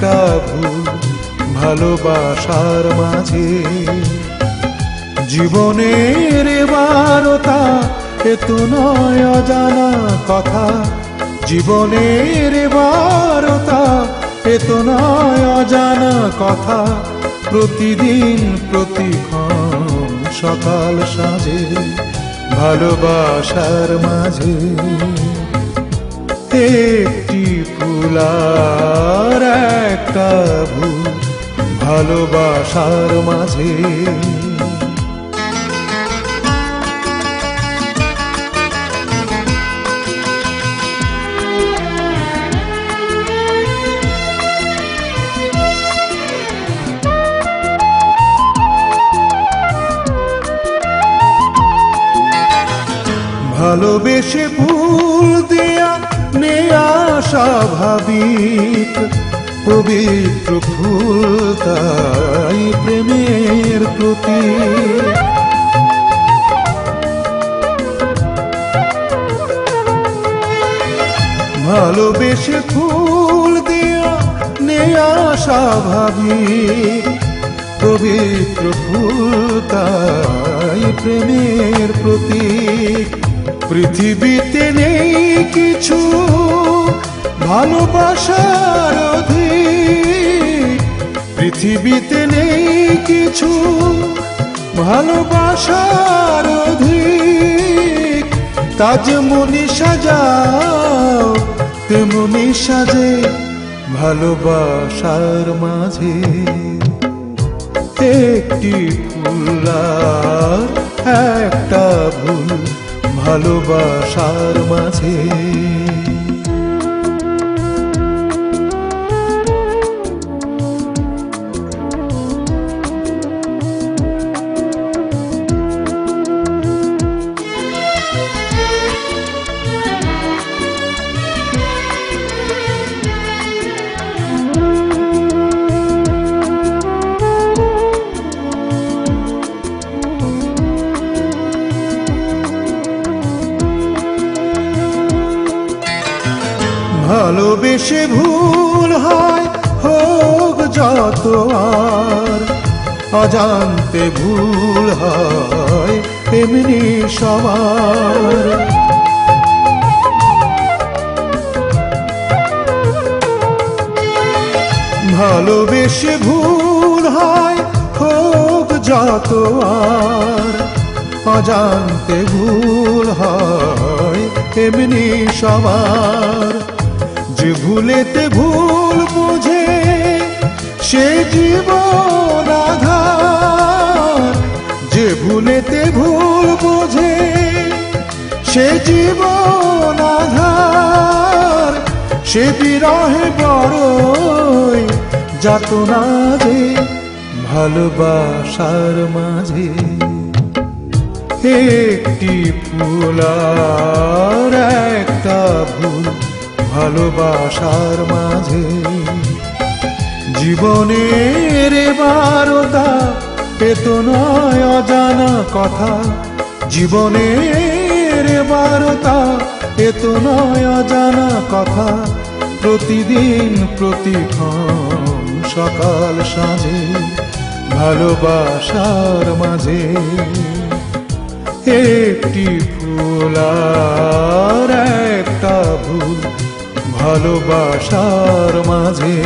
একটা ভুল ভালোবাসার মাঝে। জীবনের বারতা এত নয় অজানা কথা, জীবনের বারতা এত নয় অজানা কথা। প্রতিদিন প্রতিক্ষণ সকাল সাঁঝে ভালোবাসার মাঝে। একটি ফুল আর একটা ভুল ভালোবাসার মাঝে। ভালোবেসে ভুল দেয়া নেয়া স্বাভাবিক, পবিত্র ফুল তাই প্রেমের প্রতীক। ভালোবেসে ফুল দেয়া নেয়া স্বাভাবিক, পবিত্র ফুল তাই প্রেমের প্রতীক। পৃথিবীতে নেই কিছু ভালোবাসার অধিক, পৃথিবীতে নেই কিছু ভালোবাসার অধিক। তা যেমনি সাজাও তেমনি সাজে ভালোবাসার মাঝে। একটি ফুল আর একটা ভুল ভালোবাসার মাঝে। ভালোবেসে ভুল হয় হোক যত আর, অজান্তে ভুল হয় এমনি সবার। ভালোবেসে ভুল হয় হোক যত আর, অজান্তে ভুল হয় এমনি সবার। যে ভুলেতে ভুল বুঝে সে জীবন আধার, যে ভুলেতে ভুল বুঝে সে জীবন আধার। সে বিরহে বড়ই যাতনা যে ভালোবাসার মাঝে। একটি ফুল আর একটা ভুল ভালোবাসার মাঝে। জীবনের বারতা এত নয় অজানা কথা, জীবনের বারতা এত নয় অজানা কথা। প্রতিদিন প্রতিক্ষণ সকাল সাঁঝে ভালোবাসার মাঝে। একটি ফুল আর একটা ভুল ভালোবাসার মাঝে।